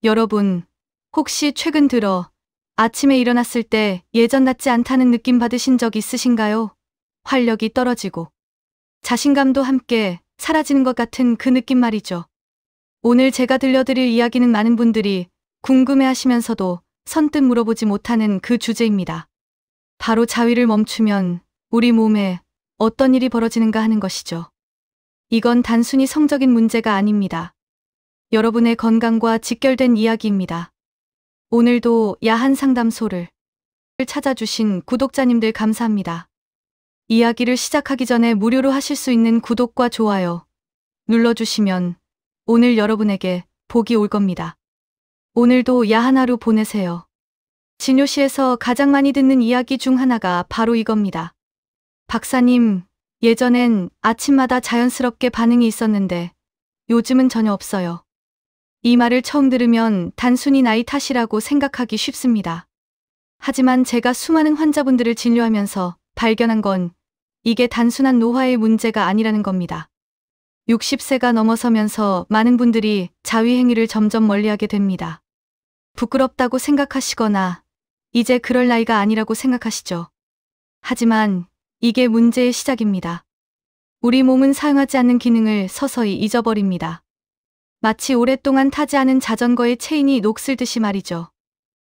여러분, 혹시 최근 들어 아침에 일어났을 때 예전 같지 않다는 느낌 받으신 적 있으신가요? 활력이 떨어지고 자신감도 함께 사라지는 것 같은 그 느낌 말이죠. 오늘 제가 들려드릴 이야기는 많은 분들이 궁금해하시면서도 선뜻 물어보지 못하는 그 주제입니다. 바로 자위를 멈추면 우리 몸에 어떤 일이 벌어지는가 하는 것이죠. 이건 단순히 성적인 문제가 아닙니다. 여러분의 건강과 직결된 이야기입니다. 오늘도 야한 상담소를 찾아주신 구독자님들 감사합니다. 이야기를 시작하기 전에 무료로 하실 수 있는 구독과 좋아요 눌러주시면 오늘 여러분에게 복이 올 겁니다. 오늘도 야한 하루 보내세요. 진료실에서 가장 많이 듣는 이야기 중 하나가 바로 이겁니다. 박사님, 예전엔 아침마다 자연스럽게 반응이 있었는데 요즘은 전혀 없어요. 이 말을 처음 들으면 단순히 나이 탓이라고 생각하기 쉽습니다. 하지만 제가 수많은 환자분들을 진료하면서 발견한 건 이게 단순한 노화의 문제가 아니라는 겁니다. 60세가 넘어서면서 많은 분들이 자위 행위를 점점 멀리하게 됩니다. 부끄럽다고 생각하시거나 이제 그럴 나이가 아니라고 생각하시죠. 하지만 이게 문제의 시작입니다. 우리 몸은 사용하지 않는 기능을 서서히 잊어버립니다. 마치 오랫동안 타지 않은 자전거의 체인이 녹슬듯이 말이죠.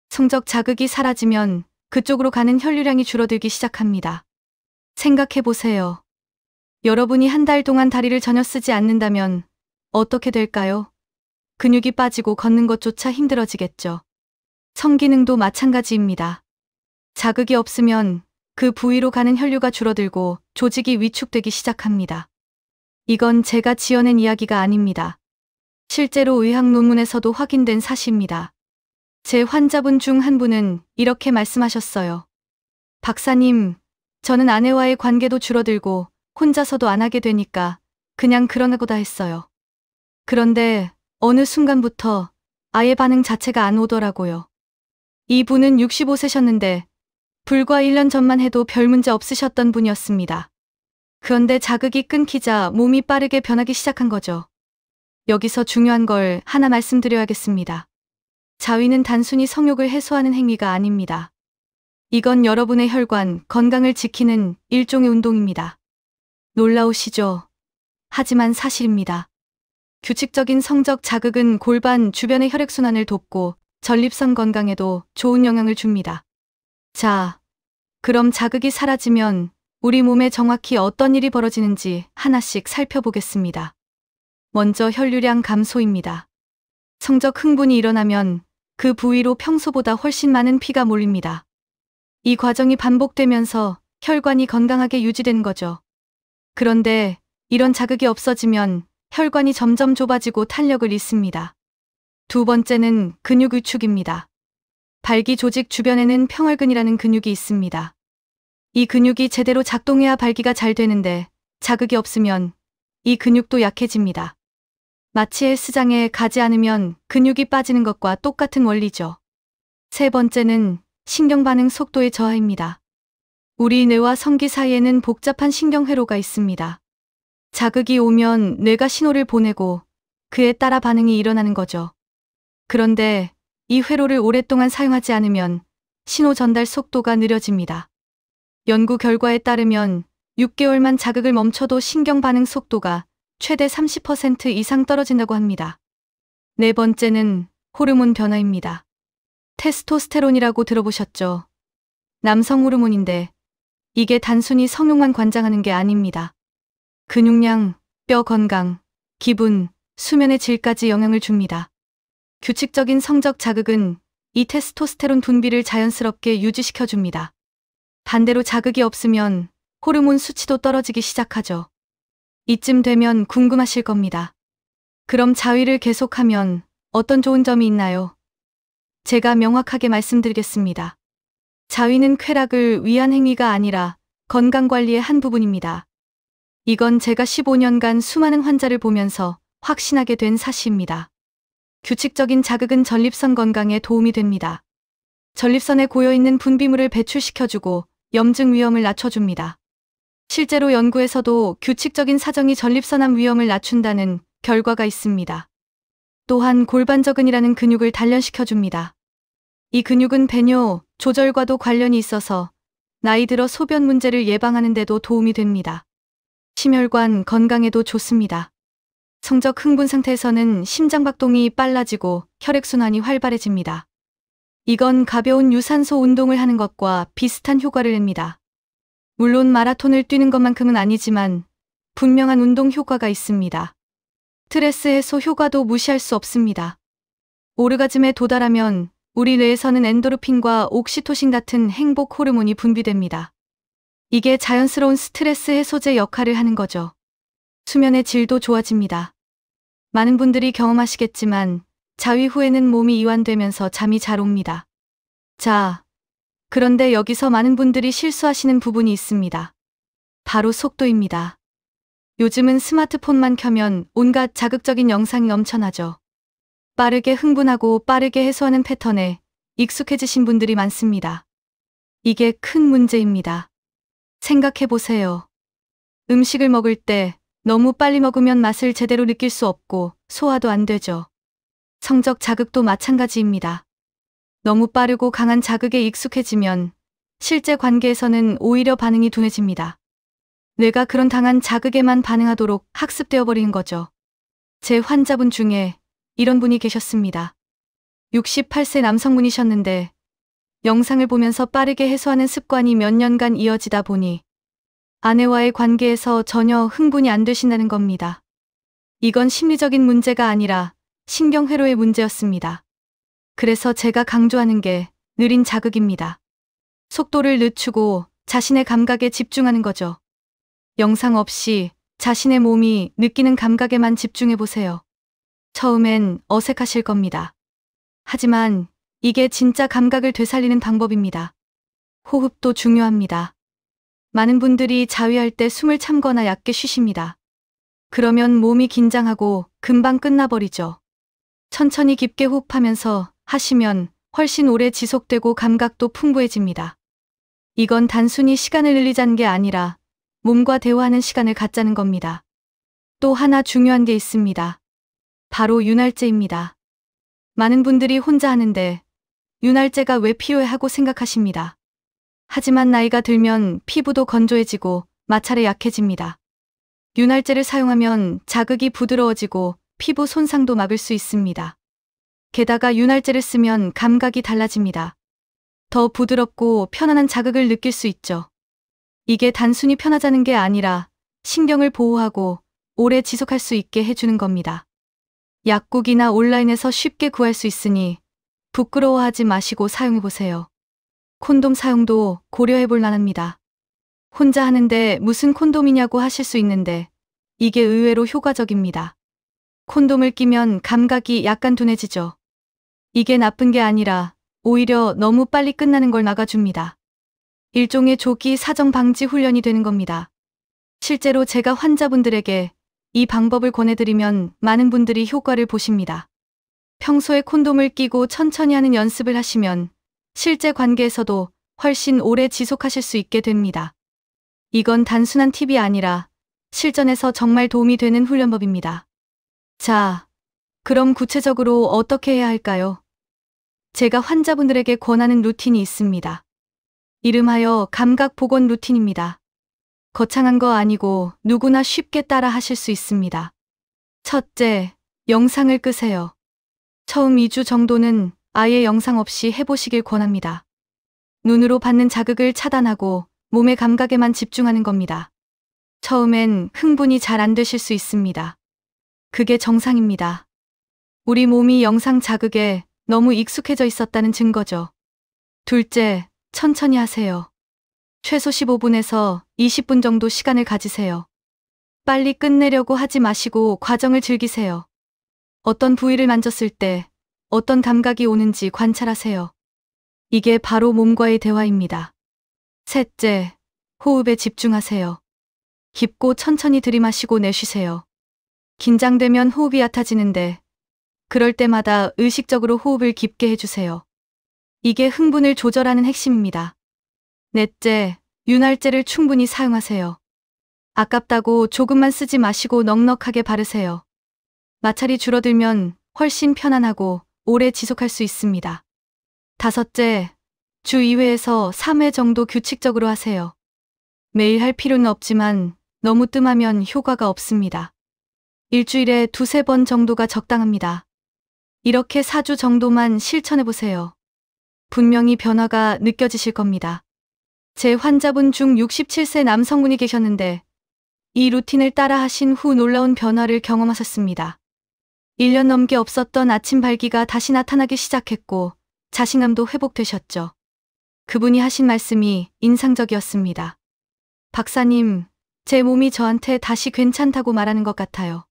성적 자극이 사라지면 그쪽으로 가는 혈류량이 줄어들기 시작합니다. 생각해보세요. 여러분이 한 달 동안 다리를 전혀 쓰지 않는다면 어떻게 될까요? 근육이 빠지고 걷는 것조차 힘들어지겠죠. 성기능도 마찬가지입니다. 자극이 없으면 그 부위로 가는 혈류가 줄어들고 조직이 위축되기 시작합니다. 이건 제가 지어낸 이야기가 아닙니다. 실제로 의학 논문에서도 확인된 사실입니다. 제 환자분 중 한 분은 이렇게 말씀하셨어요. 박사님, 저는 아내와의 관계도 줄어들고 혼자서도 안 하게 되니까 그냥 그러나 보다 했어요. 그런데 어느 순간부터 아예 반응 자체가 안 오더라고요. 이분은 65세셨는데 불과 1년 전만 해도 별 문제 없으셨던 분이었습니다. 그런데 자극이 끊기자 몸이 빠르게 변하기 시작한 거죠. 여기서 중요한 걸 하나 말씀드려야겠습니다. 자위는 단순히 성욕을 해소하는 행위가 아닙니다. 이건 여러분의 혈관, 건강을 지키는 일종의 운동입니다. 놀라우시죠? 하지만 사실입니다. 규칙적인 성적 자극은 골반 주변의 혈액순환을 돕고 전립선 건강에도 좋은 영향을 줍니다. 자, 그럼 자극이 사라지면 우리 몸에 정확히 어떤 일이 벌어지는지 하나씩 살펴보겠습니다. 먼저 혈류량 감소입니다. 성적 흥분이 일어나면 그 부위로 평소보다 훨씬 많은 피가 몰립니다. 이 과정이 반복되면서 혈관이 건강하게 유지되는 거죠. 그런데 이런 자극이 없어지면 혈관이 점점 좁아지고 탄력을 잃습니다. 두 번째는 근육 위축입니다. 발기 조직 주변에는 평활근이라는 근육이 있습니다. 이 근육이 제대로 작동해야 발기가 잘 되는데 자극이 없으면 이 근육도 약해집니다. 마치 헬스장에 가지 않으면 근육이 빠지는 것과 똑같은 원리죠. 세 번째는 신경 반응 속도의 저하입니다. 우리 뇌와 성기 사이에는 복잡한 신경회로가 있습니다. 자극이 오면 뇌가 신호를 보내고 그에 따라 반응이 일어나는 거죠. 그런데 이 회로를 오랫동안 사용하지 않으면 신호 전달 속도가 느려집니다. 연구 결과에 따르면 6개월만 자극을 멈춰도 신경 반응 속도가 최대 30% 이상 떨어진다고 합니다. 네 번째는 호르몬 변화입니다. 테스토스테론이라고 들어보셨죠? 남성 호르몬인데 이게 단순히 성욕만 관장하는 게 아닙니다. 근육량, 뼈 건강, 기분, 수면의 질까지 영향을 줍니다. 규칙적인 성적 자극은 이 테스토스테론 분비를 자연스럽게 유지시켜줍니다. 반대로 자극이 없으면 호르몬 수치도 떨어지기 시작하죠. 이쯤 되면 궁금하실 겁니다. 그럼 자위를 계속하면 어떤 좋은 점이 있나요? 제가 명확하게 말씀드리겠습니다. 자위는 쾌락을 위한 행위가 아니라 건강관리의 한 부분입니다. 이건 제가 15년간 수많은 환자를 보면서 확신하게 된 사실입니다. 규칙적인 자극은 전립선 건강에 도움이 됩니다. 전립선에 고여있는 분비물을 배출시켜주고 염증 위험을 낮춰줍니다. 실제로 연구에서도 규칙적인 사정이 전립선암 위험을 낮춘다는 결과가 있습니다. 또한 골반저근이라는 근육을 단련시켜줍니다. 이 근육은 배뇨 조절과도 관련이 있어서 나이 들어 소변 문제를 예방하는 데도 도움이 됩니다. 심혈관 건강에도 좋습니다. 성적 흥분 상태에서는 심장박동이 빨라지고 혈액순환이 활발해집니다. 이건 가벼운 유산소 운동을 하는 것과 비슷한 효과를 냅니다. 물론 마라톤을 뛰는 것만큼은 아니지만 분명한 운동 효과가 있습니다. 스트레스 해소 효과도 무시할 수 없습니다. 오르가즘에 도달하면 우리 뇌에서는 엔도르핀과 옥시토신 같은 행복 호르몬이 분비됩니다. 이게 자연스러운 스트레스 해소제 역할을 하는 거죠. 수면의 질도 좋아집니다. 많은 분들이 경험하시겠지만 자위 후에는 몸이 이완되면서 잠이 잘 옵니다. 자, 그런데 여기서 많은 분들이 실수하시는 부분이 있습니다. 바로 속도입니다. 요즘은 스마트폰만 켜면 온갖 자극적인 영상이 넘쳐나죠. 빠르게 흥분하고 빠르게 해소하는 패턴에 익숙해지신 분들이 많습니다. 이게 큰 문제입니다. 생각해보세요. 음식을 먹을 때 너무 빨리 먹으면 맛을 제대로 느낄 수 없고 소화도 안 되죠. 성적 자극도 마찬가지입니다. 너무 빠르고 강한 자극에 익숙해지면 실제 관계에서는 오히려 반응이 둔해집니다. 뇌가 그런 강한 자극에만 반응하도록 학습되어 버리는 거죠. 제 환자분 중에 이런 분이 계셨습니다. 68세 남성분이셨는데 영상을 보면서 빠르게 해소하는 습관이 몇 년간 이어지다 보니 아내와의 관계에서 전혀 흥분이 안 되신다는 겁니다. 이건 심리적인 문제가 아니라 신경회로의 문제였습니다. 그래서 제가 강조하는 게 느린 자극입니다. 속도를 늦추고 자신의 감각에 집중하는 거죠. 영상 없이 자신의 몸이 느끼는 감각에만 집중해 보세요. 처음엔 어색하실 겁니다. 하지만 이게 진짜 감각을 되살리는 방법입니다. 호흡도 중요합니다. 많은 분들이 자위할 때 숨을 참거나 얕게 쉬십니다. 그러면 몸이 긴장하고 금방 끝나버리죠. 천천히 깊게 호흡하면서 하시면 훨씬 오래 지속되고 감각도 풍부해집니다. 이건 단순히 시간을 늘리자는 게 아니라 몸과 대화하는 시간을 갖자는 겁니다. 또 하나 중요한 게 있습니다. 바로 윤활제입니다. 많은 분들이 혼자 하는데 윤활제가 왜 필요해 하고 생각하십니다. 하지만 나이가 들면 피부도 건조해지고 마찰에 약해집니다. 윤활제를 사용하면 자극이 부드러워지고 피부 손상도 막을 수 있습니다. 게다가 윤활제를 쓰면 감각이 달라집니다. 더 부드럽고 편안한 자극을 느낄 수 있죠. 이게 단순히 편하자는 게 아니라 신경을 보호하고 오래 지속할 수 있게 해주는 겁니다. 약국이나 온라인에서 쉽게 구할 수 있으니 부끄러워하지 마시고 사용해보세요. 콘돔 사용도 고려해볼 만합니다. 혼자 하는데 무슨 콘돔이냐고 하실 수 있는데 이게 의외로 효과적입니다. 콘돔을 끼면 감각이 약간 둔해지죠. 이게 나쁜 게 아니라 오히려 너무 빨리 끝나는 걸 막아줍니다. 일종의 조기 사정 방지 훈련이 되는 겁니다. 실제로 제가 환자분들에게 이 방법을 권해드리면 많은 분들이 효과를 보십니다. 평소에 콘돔을 끼고 천천히 하는 연습을 하시면 실제 관계에서도 훨씬 오래 지속하실 수 있게 됩니다. 이건 단순한 팁이 아니라 실전에서 정말 도움이 되는 훈련법입니다. 자, 그럼 구체적으로 어떻게 해야 할까요? 제가 환자분들에게 권하는 루틴이 있습니다. 이름하여 감각 복원 루틴입니다. 거창한 거 아니고 누구나 쉽게 따라 하실 수 있습니다. 첫째, 영상을 끄세요. 처음 2주 정도는 아예 영상 없이 해보시길 권합니다. 눈으로 받는 자극을 차단하고 몸의 감각에만 집중하는 겁니다. 처음엔 흥분이 잘 안 되실 수 있습니다. 그게 정상입니다. 우리 몸이 영상 자극에 너무 익숙해져 있었다는 증거죠. 둘째, 천천히 하세요. 최소 15분에서 20분 정도 시간을 가지세요. 빨리 끝내려고 하지 마시고 과정을 즐기세요. 어떤 부위를 만졌을 때 어떤 감각이 오는지 관찰하세요. 이게 바로 몸과의 대화입니다. 셋째, 호흡에 집중하세요. 깊고 천천히 들이마시고 내쉬세요. 긴장되면 호흡이 얕아지는데 그럴 때마다 의식적으로 호흡을 깊게 해주세요. 이게 흥분을 조절하는 핵심입니다. 넷째, 윤활제를 충분히 사용하세요. 아깝다고 조금만 쓰지 마시고 넉넉하게 바르세요. 마찰이 줄어들면 훨씬 편안하고 오래 지속할 수 있습니다. 다섯째, 주 2회에서 3회 정도 규칙적으로 하세요. 매일 할 필요는 없지만 너무 뜸하면 효과가 없습니다. 일주일에 2~3번 정도가 적당합니다. 이렇게 4주 정도만 실천해보세요. 분명히 변화가 느껴지실 겁니다. 제 환자분 중 67세 남성분이 계셨는데 이 루틴을 따라 하신 후 놀라운 변화를 경험하셨습니다. 1년 넘게 없었던 아침 발기가 다시 나타나기 시작했고 자신감도 회복되셨죠. 그분이 하신 말씀이 인상적이었습니다. 박사님, 제 몸이 저한테 다시 괜찮다고 말하는 것 같아요.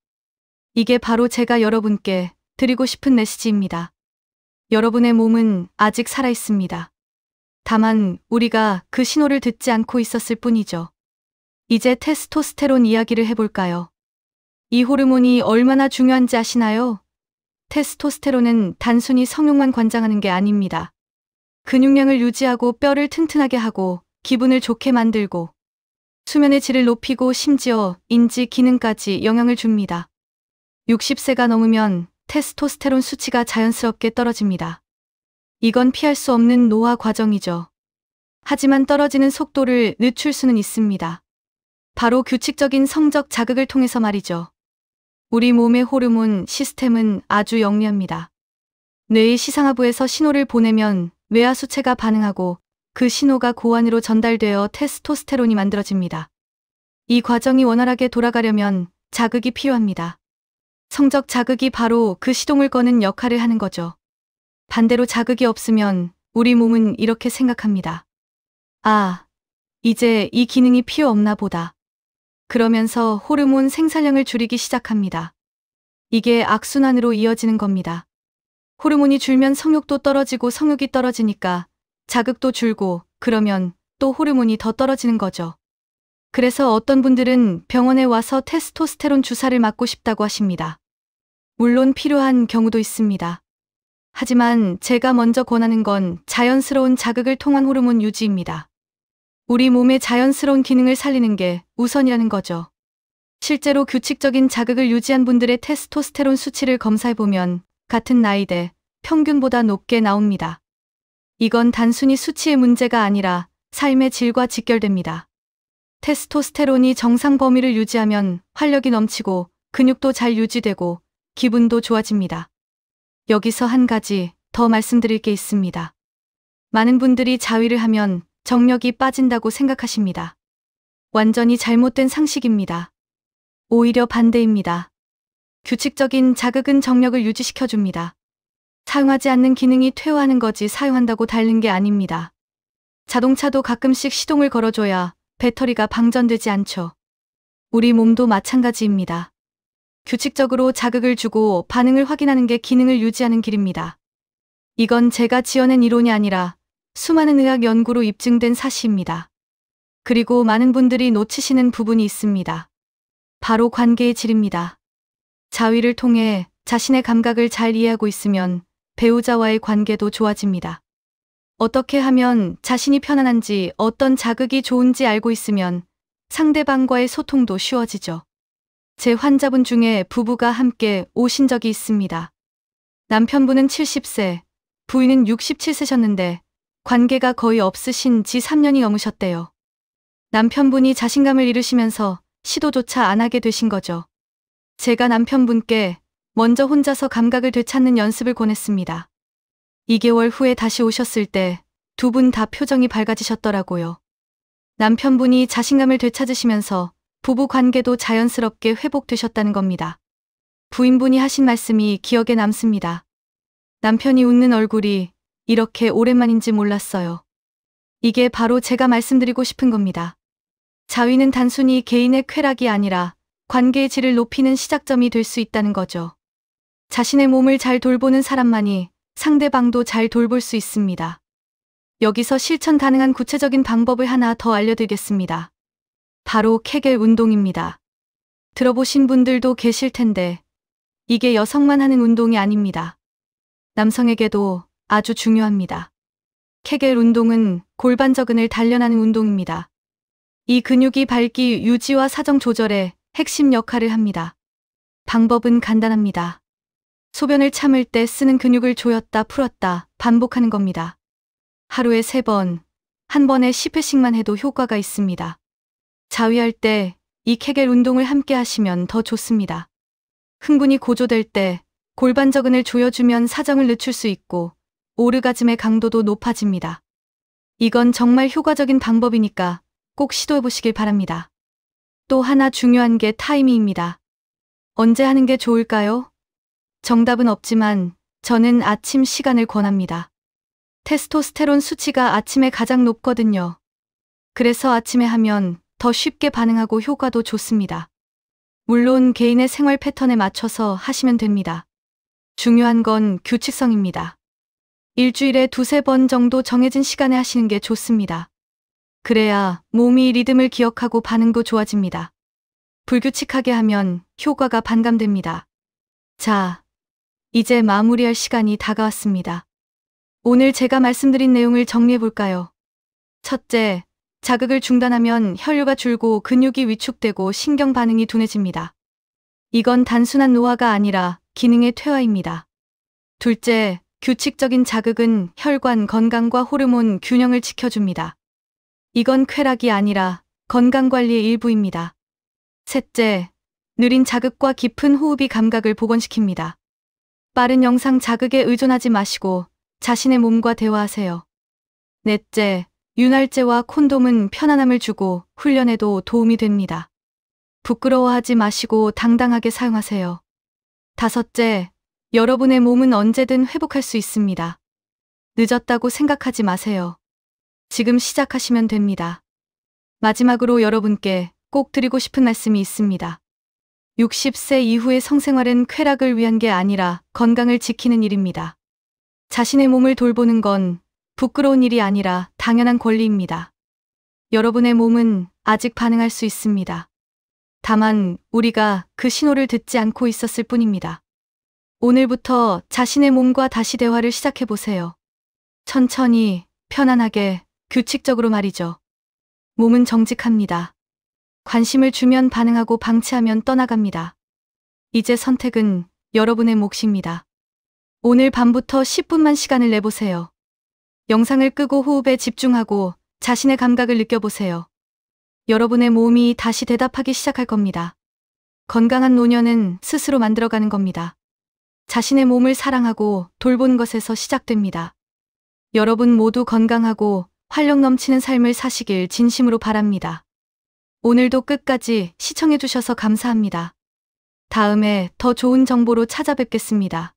이게 바로 제가 여러분께 드리고 싶은 메시지입니다. 여러분의 몸은 아직 살아있습니다. 다만 우리가 그 신호를 듣지 않고 있었을 뿐이죠. 이제 테스토스테론 이야기를 해볼까요? 이 호르몬이 얼마나 중요한지 아시나요? 테스토스테론은 단순히 성욕만 관장하는 게 아닙니다. 근육량을 유지하고 뼈를 튼튼하게 하고 기분을 좋게 만들고 수면의 질을 높이고 심지어 인지 기능까지 영향을 줍니다. 60세가 넘으면 테스토스테론 수치가 자연스럽게 떨어집니다. 이건 피할 수 없는 노화 과정이죠. 하지만 떨어지는 속도를 늦출 수는 있습니다. 바로 규칙적인 성적 자극을 통해서 말이죠. 우리 몸의 호르몬 시스템은 아주 영리합니다. 뇌의 시상하부에서 신호를 보내면 뇌하수체가 반응하고 그 신호가 고환으로 전달되어 테스토스테론이 만들어집니다. 이 과정이 원활하게 돌아가려면 자극이 필요합니다. 성적 자극이 바로 그 시동을 거는 역할을 하는 거죠. 반대로 자극이 없으면 우리 몸은 이렇게 생각합니다. 아, 이제 이 기능이 필요 없나 보다. 그러면서 호르몬 생산량을 줄이기 시작합니다. 이게 악순환으로 이어지는 겁니다. 호르몬이 줄면 성욕도 떨어지고 성욕이 떨어지니까 자극도 줄고 그러면 또 호르몬이 더 떨어지는 거죠. 그래서 어떤 분들은 병원에 와서 테스토스테론 주사를 맞고 싶다고 하십니다. 물론 필요한 경우도 있습니다. 하지만 제가 먼저 권하는 건 자연스러운 자극을 통한 호르몬 유지입니다. 우리 몸의 자연스러운 기능을 살리는 게 우선이라는 거죠. 실제로 규칙적인 자극을 유지한 분들의 테스토스테론 수치를 검사해보면 같은 나이대 평균보다 높게 나옵니다. 이건 단순히 수치의 문제가 아니라 삶의 질과 직결됩니다. 테스토스테론이 정상 범위를 유지하면 활력이 넘치고 근육도 잘 유지되고 기분도 좋아집니다. 여기서 한 가지 더 말씀드릴 게 있습니다. 많은 분들이 자위를 하면 정력이 빠진다고 생각하십니다. 완전히 잘못된 상식입니다. 오히려 반대입니다. 규칙적인 자극은 정력을 유지시켜줍니다. 사용하지 않는 기능이 퇴화하는 거지 사용한다고 닳는 게 아닙니다. 자동차도 가끔씩 시동을 걸어줘야 배터리가 방전되지 않죠. 우리 몸도 마찬가지입니다. 규칙적으로 자극을 주고 반응을 확인하는 게 기능을 유지하는 길입니다. 이건 제가 지어낸 이론이 아니라 수많은 의학 연구로 입증된 사실입니다. 그리고 많은 분들이 놓치시는 부분이 있습니다. 바로 관계의 질입니다. 자위를 통해 자신의 감각을 잘 이해하고 있으면 배우자와의 관계도 좋아집니다. 어떻게 하면 자신이 편안한지 어떤 자극이 좋은지 알고 있으면 상대방과의 소통도 쉬워지죠. 제 환자분 중에 부부가 함께 오신 적이 있습니다. 남편분은 70세, 부인은 67세셨는데 관계가 거의 없으신 지 3년이 넘으셨대요. 남편분이 자신감을 잃으시면서 시도조차 안 하게 되신 거죠. 제가 남편분께 먼저 혼자서 감각을 되찾는 연습을 권했습니다. 2개월 후에 다시 오셨을 때 두 분 다 표정이 밝아지셨더라고요. 남편분이 자신감을 되찾으시면서 부부 관계도 자연스럽게 회복되셨다는 겁니다. 부인분이 하신 말씀이 기억에 남습니다. 남편이 웃는 얼굴이 이렇게 오랜만인지 몰랐어요. 이게 바로 제가 말씀드리고 싶은 겁니다. 자위는 단순히 개인의 쾌락이 아니라 관계의 질을 높이는 시작점이 될 수 있다는 거죠. 자신의 몸을 잘 돌보는 사람만이 상대방도 잘 돌볼 수 있습니다. 여기서 실천 가능한 구체적인 방법을 하나 더 알려드리겠습니다. 바로 케겔 운동입니다. 들어보신 분들도 계실 텐데 이게 여성만 하는 운동이 아닙니다. 남성에게도 아주 중요합니다. 케겔 운동은 골반저근을 단련하는 운동입니다. 이 근육이 발기 유지와 사정 조절에 핵심 역할을 합니다. 방법은 간단합니다. 소변을 참을 때 쓰는 근육을 조였다 풀었다 반복하는 겁니다. 하루에 3번, 한 번에 10회씩만 해도 효과가 있습니다. 자위할 때 이 케겔 운동을 함께 하시면 더 좋습니다. 흥분이 고조될 때 골반저근을 조여주면 사정을 늦출 수 있고 오르가즘의 강도도 높아집니다. 이건 정말 효과적인 방법이니까 꼭 시도해보시길 바랍니다. 또 하나 중요한 게 타이밍입니다. 언제 하는 게 좋을까요? 정답은 없지만 저는 아침 시간을 권합니다. 테스토스테론 수치가 아침에 가장 높거든요. 그래서 아침에 하면 더 쉽게 반응하고 효과도 좋습니다. 물론 개인의 생활 패턴에 맞춰서 하시면 됩니다. 중요한 건 규칙성입니다. 일주일에 2~3번 정도 정해진 시간에 하시는 게 좋습니다. 그래야 몸이 리듬을 기억하고 반응도 좋아집니다. 불규칙하게 하면 효과가 반감됩니다. 자, 이제 마무리할 시간이 다가왔습니다. 오늘 제가 말씀드린 내용을 정리해볼까요? 첫째, 자극을 중단하면 혈류가 줄고 근육이 위축되고 신경 반응이 둔해집니다. 이건 단순한 노화가 아니라 기능의 퇴화입니다. 둘째, 규칙적인 자극은 혈관 건강과 호르몬 균형을 지켜줍니다. 이건 쾌락이 아니라 건강관리의 일부입니다. 셋째, 느린 자극과 깊은 호흡이 감각을 복원시킵니다. 빠른 영상 자극에 의존하지 마시고 자신의 몸과 대화하세요. 넷째, 윤활제와 콘돔은 편안함을 주고 훈련에도 도움이 됩니다. 부끄러워하지 마시고 당당하게 사용하세요. 다섯째, 여러분의 몸은 언제든 회복할 수 있습니다. 늦었다고 생각하지 마세요. 지금 시작하시면 됩니다. 마지막으로 여러분께 꼭 드리고 싶은 말씀이 있습니다. 60세 이후의 성생활은 쾌락을 위한 게 아니라 건강을 지키는 일입니다. 자신의 몸을 돌보는 건 부끄러운 일이 아니라 당연한 권리입니다. 여러분의 몸은 아직 반응할 수 있습니다. 다만 우리가 그 신호를 듣지 않고 있었을 뿐입니다. 오늘부터 자신의 몸과 다시 대화를 시작해보세요. 천천히, 편안하게, 규칙적으로 말이죠. 몸은 정직합니다. 관심을 주면 반응하고 방치하면 떠나갑니다. 이제 선택은 여러분의 몫입니다. 오늘 밤부터 10분만 시간을 내보세요. 영상을 끄고 호흡에 집중하고 자신의 감각을 느껴보세요. 여러분의 몸이 다시 대답하기 시작할 겁니다. 건강한 노년은 스스로 만들어가는 겁니다. 자신의 몸을 사랑하고 돌보는 것에서 시작됩니다. 여러분 모두 건강하고 활력 넘치는 삶을 사시길 진심으로 바랍니다. 오늘도 끝까지 시청해주셔서 감사합니다. 다음에 더 좋은 정보로 찾아뵙겠습니다.